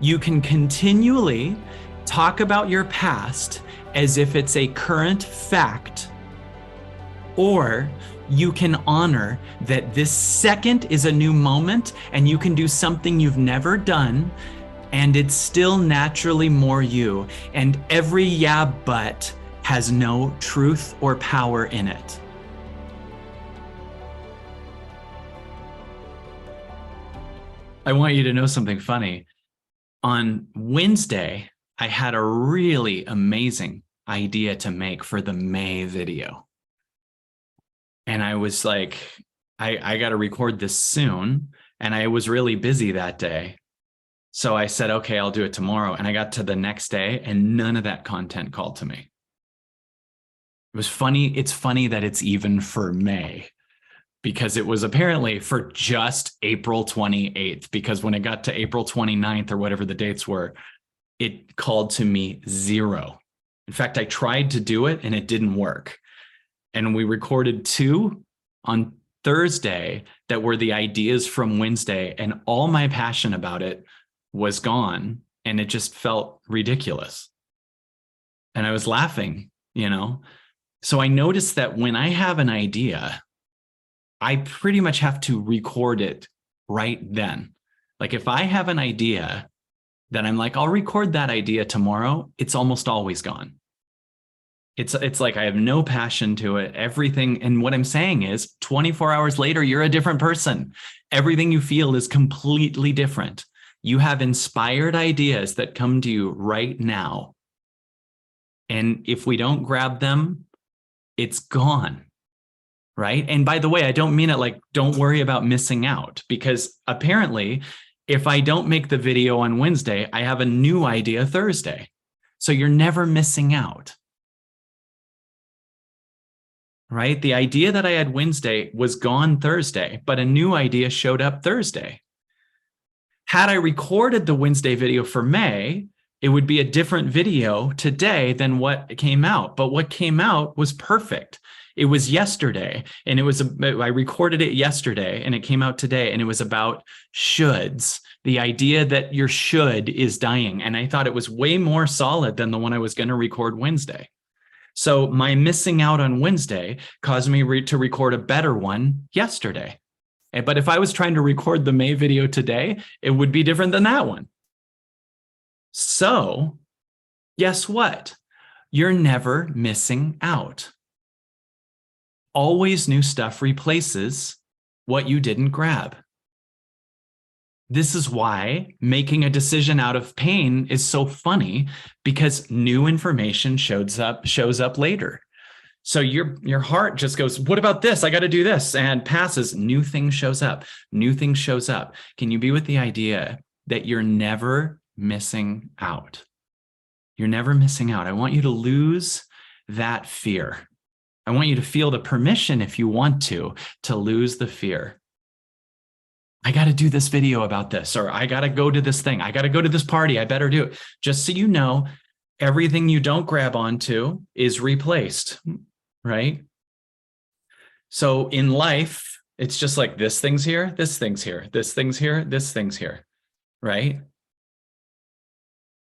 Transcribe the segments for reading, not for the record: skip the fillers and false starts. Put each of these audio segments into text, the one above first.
You can continually talk about your past as if it's a current fact, or you can honor that this second is a new moment and you can do something you've never done and it's still naturally more you. And every yeah, but has no truth or power in it. I want you to know something funny. On Wednesday, I had a really amazing idea to make for the May video. And I was like, I got to record this soon. And I was really busy that day. So I said, okay, I'll do it tomorrow. And I got to the next day and none of that content called to me. It was funny. It's funny that it's even for May, because it was apparently for just April 28th, because when it got to April 29th or whatever the dates were, it called to me 0. In fact, I tried to do it and it didn't work. And we recorded 2 on Thursday that were the ideas from Wednesday, and all my passion about it was gone, and it just felt ridiculous. And I was laughing, So I noticed that when I have an idea, I pretty much have to record it right then. Like if I have an idea that I'm like, I'll record that idea tomorrow, it's almost always gone. It's like I have no passion to it, everything. And what I'm saying is 24 hours later, you're a different person. Everything you feel is completely different. You have inspired ideas that come to you right now. And if we don't grab them, it's gone. Right. And by the way, I don't mean it like, don't worry about missing out, because apparently if I don't make the video on Wednesday, I have a new idea Thursday. So you're never missing out. Right. The idea that I had Wednesday was gone Thursday, but a new idea showed up Thursday. Had I recorded the Wednesday video for May, it would be a different video today than what came out. But what came out was perfect. It was yesterday, and I recorded it yesterday and it came out today, and it was about shoulds, the idea that your should is dying. And I thought it was way more solid than the one I was going to record Wednesday. So my missing out on Wednesday caused me to record a better one yesterday. But if I was trying to record the May video today, it would be different than that one. So guess what? You're never missing out. Always new stuff replaces what you didn't grab. This is why making a decision out of pain is so funny, because new information shows up later. So your heart just goes, what about this? I got to do this, and passes. New thing shows up. New thing shows up. Can you be with the idea that you're never missing out? You're never missing out. I want you to lose that fear. I want you to feel the permission, if you want to lose the fear. I got to do this video about this, or I got to go to this thing. I got to go to this party. I better do it. Just so you know, everything you don't grab onto is replaced, right? So in life, it's just like this thing's here, this thing's here, this thing's here, this thing's here, right?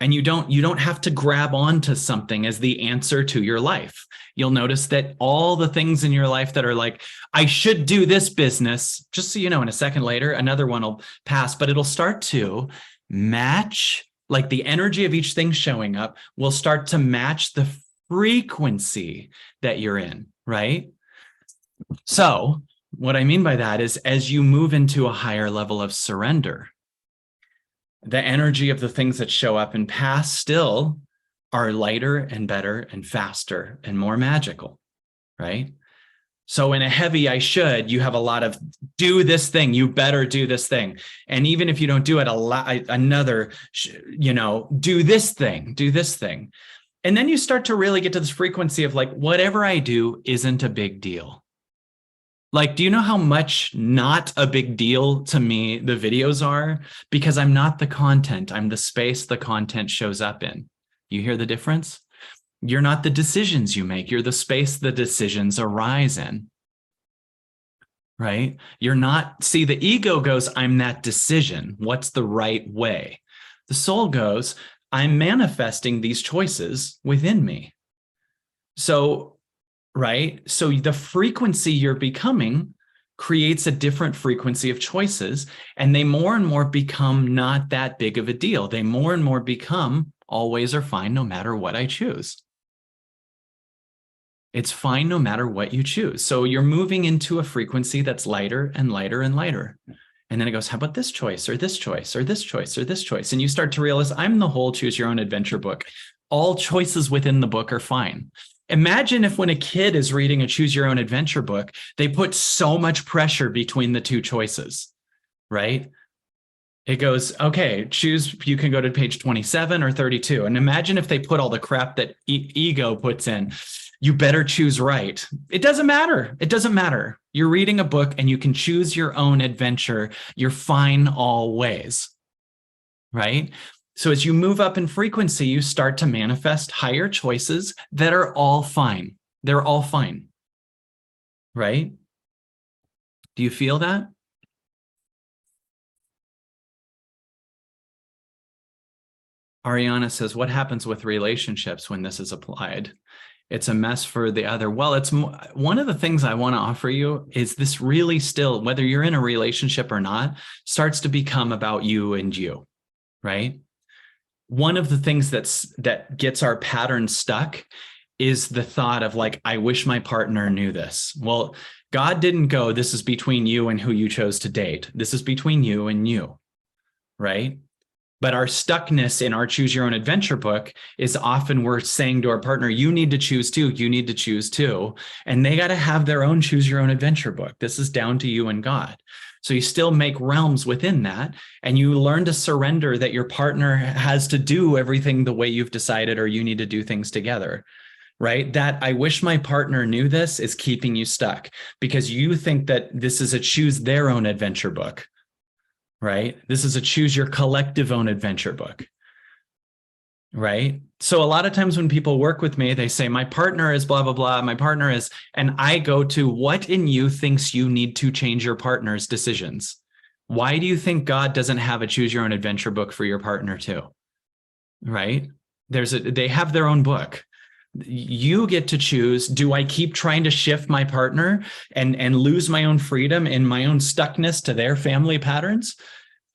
And you don't have to grab onto something as the answer to your life. You'll notice that all the things in your life that are like, I should do this business, just so you know, in a second later, another one will pass, but it'll start to match, like the energy of each thing showing up will start to match the frequency that you're in, right? So what I mean by that is, as you move into a higher level of surrender, the energy of the things that show up and pass still are lighter and better and faster and more magical, right? So in a heavy I should, you have a lot of do this thing, you better do this thing. And even if you don't do it, another, do this thing. And then you start to really get to this frequency of like, whatever I do isn't a big deal. Like, do you know how much not a big deal to me the videos are? Because I'm not the content, I'm the space the content shows up in. You hear the difference? You're not the decisions you make, you're the space the decisions arise in. Right? You're not, see, the ego goes, I'm that decision. What's the right way? The soul goes, I'm manifesting these choices within me. So, right? So the frequency you're becoming creates a different frequency of choices, and they more and more become not that big of a deal. They more and more become always are fine no matter what I choose. It's fine no matter what you choose. So you're moving into a frequency that's lighter and lighter and lighter. And then it goes, how about this choice or this choice or this choice or this choice? And you start to realize I'm the whole choose your own adventure book. All choices within the book are fine. Imagine if when a kid is reading a choose your own adventure book, they put so much pressure between the two choices, right? It goes, okay, choose, you can go to page 27 or 32. And imagine if they put all the crap that ego puts in. You better choose right. It doesn't matter. It doesn't matter. You're reading a book and you can choose your own adventure. You're fine all ways, right? So as you move up in frequency, you start to manifest higher choices that are all fine. They're all fine, right? Do you feel that? Ariana says, what happens with relationships when this is applied? It's a mess for the other. Well, it's one of the things I want to offer you is this really still, whether you're in a relationship or not, starts to become about you and you, right? One of the things that gets our pattern stuck is the thought of like, I wish my partner knew this. Well, God didn't go, this is between you and who you chose to date. This is between you and you, right? But our stuckness in our choose your own adventure book is often we're saying to our partner, you need to choose too. You need to choose too. And they got to have their own choose your own adventure book. This is down to you and God. So you still make realms within that. And you learn to surrender that your partner has to do everything the way you've decided, or you need to do things together. Right? That I wish my partner knew this is keeping you stuck because you think that this is a choose their own adventure book. Right? This is a choose your collective own adventure book. Right? So a lot of times when people work with me, they say, my partner is blah, blah, blah. My partner is, and I go to what in you thinks you need to change your partner's decisions? Why do you think God doesn't have a choose your own adventure book for your partner too? Right? They have their own book. You get to choose, do I keep trying to shift my partner and lose my own freedom and my own stuckness to their family patterns?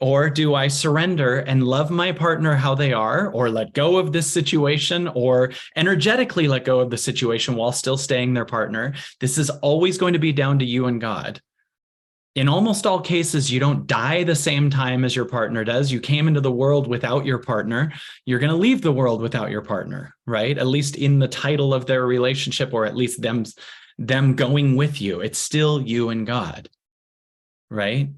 Or do I surrender and love my partner how they are, or let go of this situation, or energetically let go of the situation while still staying their partner? This is always going to be down to you and God. In almost all cases, you don't die the same time as your partner does. You came into the world without your partner. You're going to leave the world without your partner, right? At least in the title of their relationship, or at least them going with you. It's still you and God, right?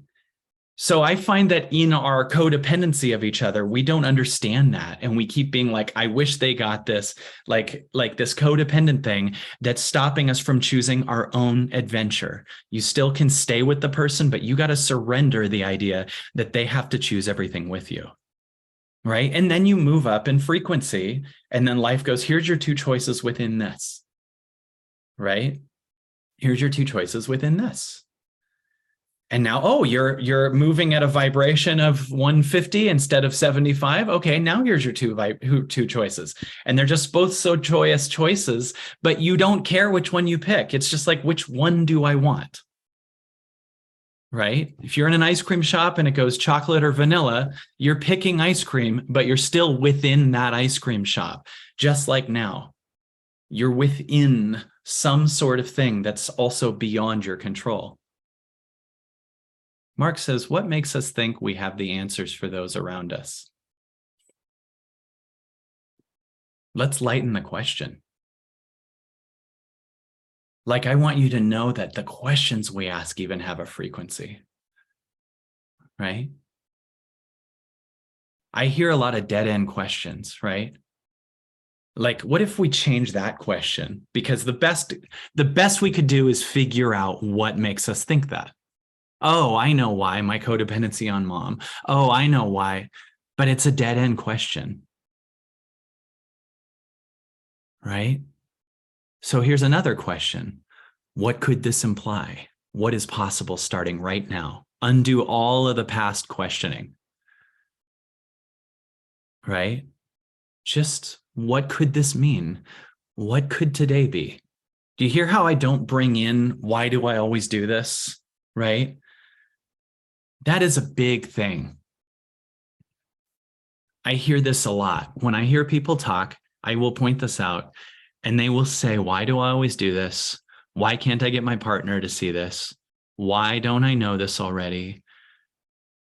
So I find that in our codependency of each other, we don't understand that. And we keep being like, I wish they got this, like this codependent thing that's stopping us from choosing our own adventure. You still can stay with the person, but you got to surrender the idea that they have to choose everything with you. Right. And then you move up in frequency, and then life goes, here's your two choices within this. Right. Here's your two choices within this. And now, oh, you're moving at a vibration of 150 instead of 75. Okay, now here's your two choices. And they're just both so joyous choices, but you don't care which one you pick. It's just like, which one do I want? Right? If you're in an ice cream shop and it goes chocolate or vanilla, you're picking ice cream, but you're still within that ice cream shop. Just like now, you're within some sort of thing that's also beyond your control. Mark says, what makes us think we have the answers for those around us? Let's lighten the question. Like, I want you to know that the questions we ask even have a frequency, right? I hear a lot of dead end questions, right? Like, what if we change that question? Because the best we could do is figure out what makes us think that. Oh, I know why, my codependency on mom. Oh, I know why, but it's a dead end question, right? So here's another question. What could this imply? What is possible starting right now? Undo all of the past questioning. right? Just what could this mean? What could today be? Do you hear how I don't bring in, why do I always do this? Right? That is a big thing. I hear this a lot. When I hear people talk, I will point this out and they will say, why do I always do this? Why can't I get my partner to see this? Why don't I know this already?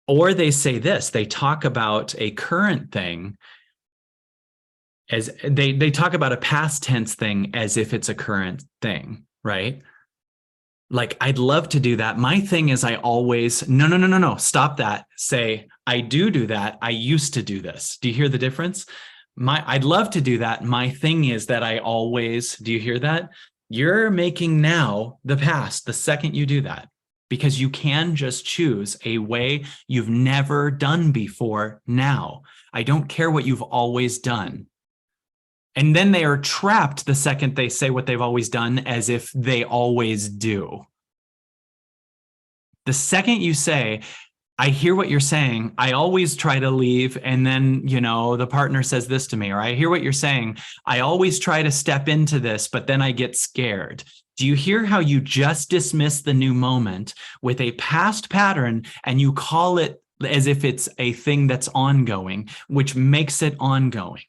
Or they say this, they talk about a current thing as they talk about a past tense thing as if it's a current thing, right? Like, I'd love to do that. My thing is I always, no, stop that. Say, I do that. I used to do this. Do you hear the difference? I'd love to do that. My thing is that I always, do you hear that? You're making now the past the second you do that, because you can just choose a way you've never done before now. I don't care what you've always done. And then they are trapped the second they say what they've always done as if they always do. The second you say, I hear what you're saying, I always try to leave, and then, the partner says this to me, or I hear what you're saying, I always try to step into this, but then I get scared. Do you hear how you just dismiss the new moment with a past pattern and you call it as if it's a thing that's ongoing, which makes it ongoing?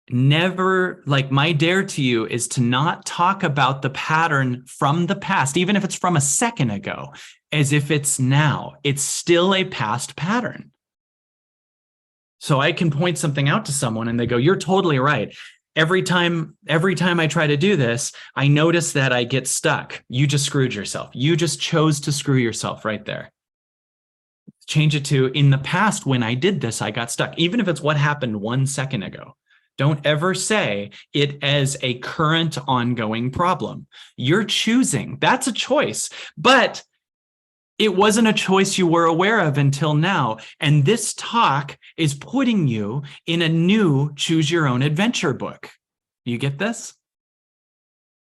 Never, like, my dare to you is to not talk about the pattern from the past, even if it's from a second ago, as if it's now. It's still a past pattern. So I can point something out to someone and they go, you're totally right. Every time I try to do this, I notice that I get stuck. You just screwed yourself. You just chose to screw yourself right there. Change it to, in the past, when I did this, I got stuck. Even if it's what happened 1 second ago. Don't ever say it as a current ongoing problem. You're choosing. That's a choice. But it wasn't a choice you were aware of until now. And this talk is putting you in a new choose your own adventure book. You get this?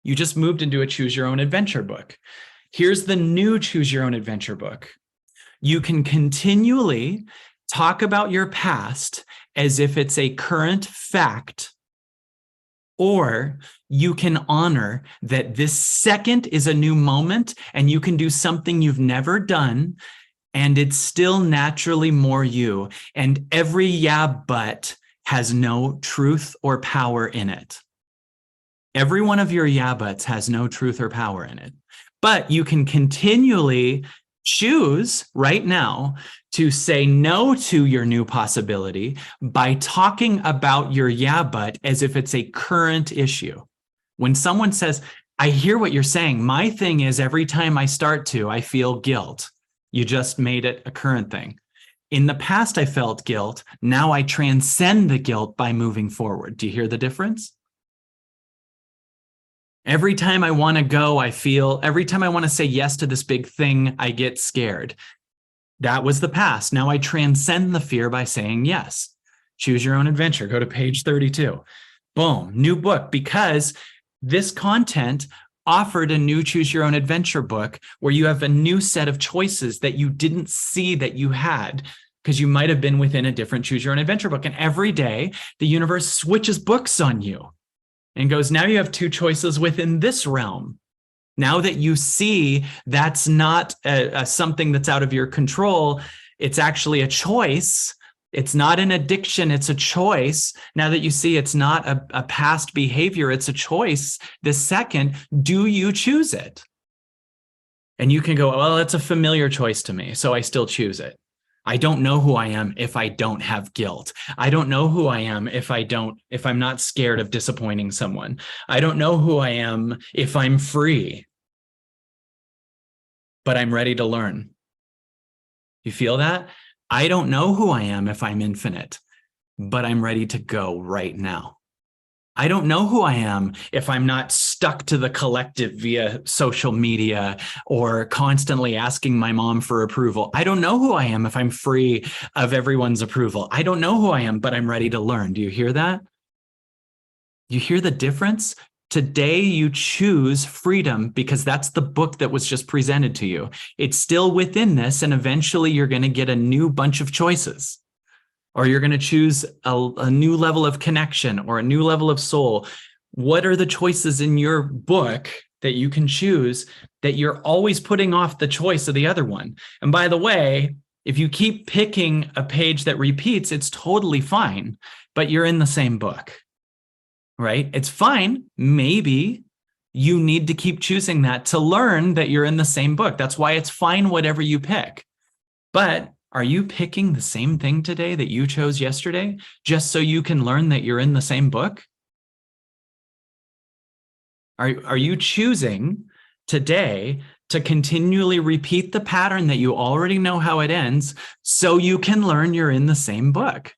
You just moved into a choose your own adventure book. Here's the new choose your own adventure book. You can continually talk about your past as if it's a current fact, or you can honor that this second is a new moment and you can do something you've never done and it's still naturally more you. And every yeah, but has no truth or power in it. Every one of your yeah, buts has no truth or power in it. But you can continually choose right now to say no to your new possibility by talking about your yeah, but as if it's a current issue. When someone says, I hear what you're saying, my thing is every time I start to, I feel guilt. You just made it a current thing. In the past, I felt guilt. Now I transcend the guilt by moving forward. Do you hear the difference? Every time I want to go, I feel, every time I want to say yes to this big thing, I get scared. That was the past. Now I transcend the fear by saying yes. Choose your own adventure. Go to page 32. Boom, new book, because this content offered a new choose your own adventure book where you have a new set of choices that you didn't see that you had because you might have been within a different choose your own adventure book. And every day the universe switches books on you and goes, now you have two choices within this realm. Now that you see that's not something that's out of your control, it's actually a choice. It's not an addiction, it's a choice. Now that you see it's not a past behavior, it's a choice. The second, do you choose it? And you can go, well, it's a familiar choice to me, so I still choose it. I don't know who I am if I don't have guilt. I don't know who I am if I'm not scared of disappointing someone. I don't know who I am if I'm free, but I'm ready to learn. You feel that? I don't know who I am if I'm infinite, but I'm ready to go right now. I don't know who I am if I'm not stuck to the collective via social media or constantly asking my mom for approval. I don't know who I am if I'm free of everyone's approval. I don't know who I am, but I'm ready to learn. Do you hear that? You hear the difference? Today, you choose freedom because that's the book that was just presented to you. It's still within this, and eventually you're going to get a new bunch of choices. or you're going to choose a new level of connection or a new level of soul. What are the choices in your book that you can choose that you're always putting off the choice of the other one? And by the way, if you keep picking a page that repeats, it's totally fine, but you're in the same book, right? It's fine. Maybe you need to keep choosing that to learn that you're in the same book. That's why it's fine whatever you pick. But are you picking the same thing today that you chose yesterday just so you can learn that you're in the same book? Are you choosing today to continually repeat the pattern that you already know how it ends so you can learn you're in the same book?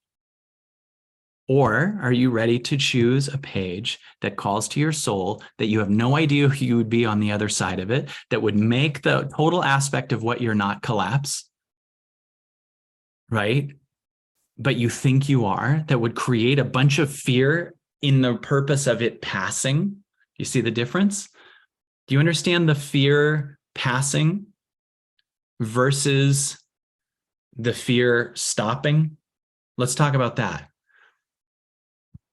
Or are you ready to choose a page that calls to your soul, that you have no idea who you would be on the other side of it, that would make the total aspect of what you're not collapse, right? But you think you are, that would create a bunch of fear in the purpose of it passing? You see the difference? Do you understand the fear passing versus the fear stopping? Let's talk about that.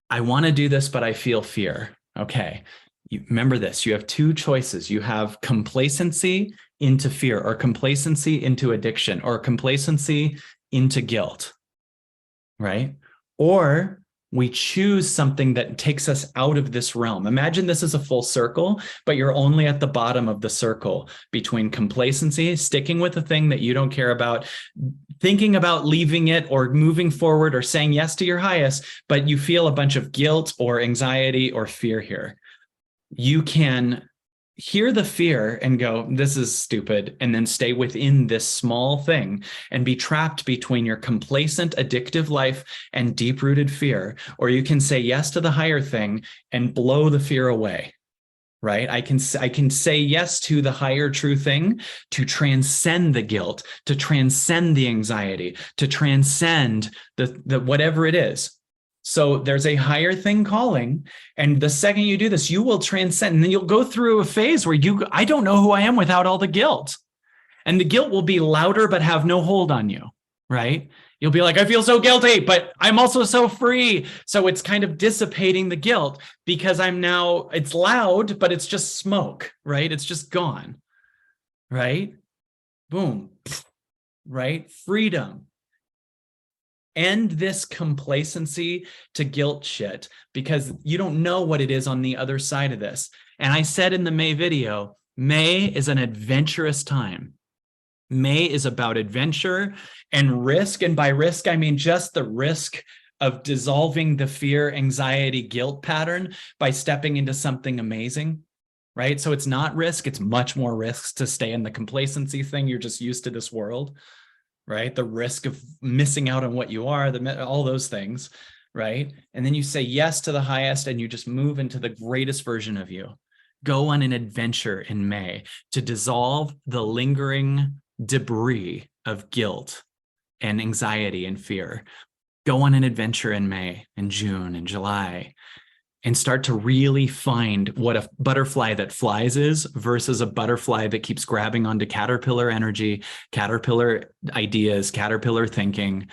I want to do this, but I feel fear. Okay. Remember this, you have two choices. You have complacency into fear, or complacency into addiction, or complacency into guilt, right? Or we choose something that takes us out of this realm. Imagine this is a full circle, but you're only at the bottom of the circle between complacency, sticking with the thing that you don't care about, thinking about leaving it or moving forward or saying yes to your highest, but you feel a bunch of guilt or anxiety or fear here. You can hear the fear and go, this is stupid, and then stay within this small thing and be trapped between your complacent, addictive life and deep-rooted fear. Or you can say yes to the higher thing and blow the fear away, right? I can say yes to the higher true thing, to transcend the guilt, to transcend the anxiety, to transcend the whatever it is. So there's a higher thing calling. And the second you do this, you will transcend. And then you'll go through a phase where I don't know who I am without all the guilt. And the guilt will be louder, but have no hold on you, right? You'll be like, I feel so guilty, but I'm also so free. So it's kind of dissipating the guilt because it's loud, but it's just smoke, right? It's just gone, right? Boom, right? Freedom. End this complacency to guilt shit because you don't know what it is on the other side of this. And I said in the May video, May is an adventurous time. May is about adventure and risk. And by risk, I mean just the risk of dissolving the fear, anxiety, guilt pattern by stepping into something amazing, right? So it's not risk. It's much more risks to stay in the complacency thing. You're just used to this world, right? The risk of missing out on what you are, all those things, right? And then you say yes to the highest and you just move into the greatest version of you. Go on an adventure in May to dissolve the lingering debris of guilt and anxiety and fear. Go on an adventure in May and June and July and start to really find what a butterfly that flies is versus a butterfly that keeps grabbing onto caterpillar energy, caterpillar ideas, caterpillar thinking.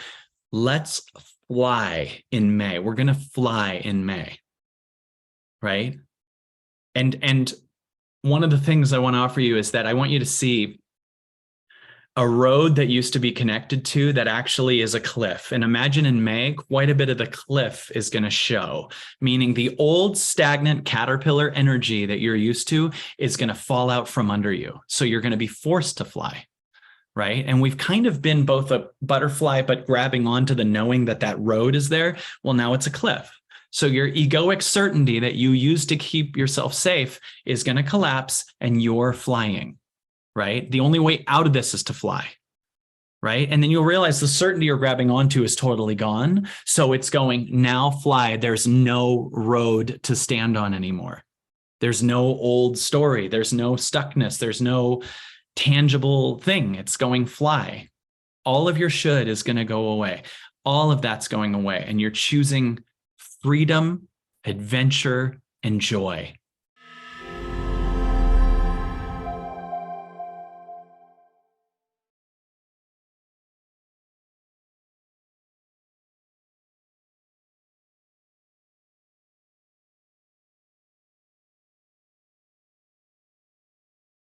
Let's fly in May. We're going to fly in May, right? And one of the things I want to offer you is that I want you to see a road that used to be connected to that actually is a cliff. And imagine in May, quite a bit of the cliff is going to show, meaning the old stagnant caterpillar energy that you're used to is going to fall out from under you. So you're going to be forced to fly, right? And we've kind of been both a butterfly, but grabbing onto the knowing that that road is there. Well, now it's a cliff. So your egoic certainty that you use to keep yourself safe is going to collapse and you're flying. Right? The only way out of this is to fly, right? And then you'll realize the certainty you're grabbing onto is totally gone. So it's going, now fly. There's no road to stand on anymore. There's no old story. There's no stuckness. There's no tangible thing. It's going fly. All of your should is going to go away. All of that's going away. And you're choosing freedom, adventure, and joy.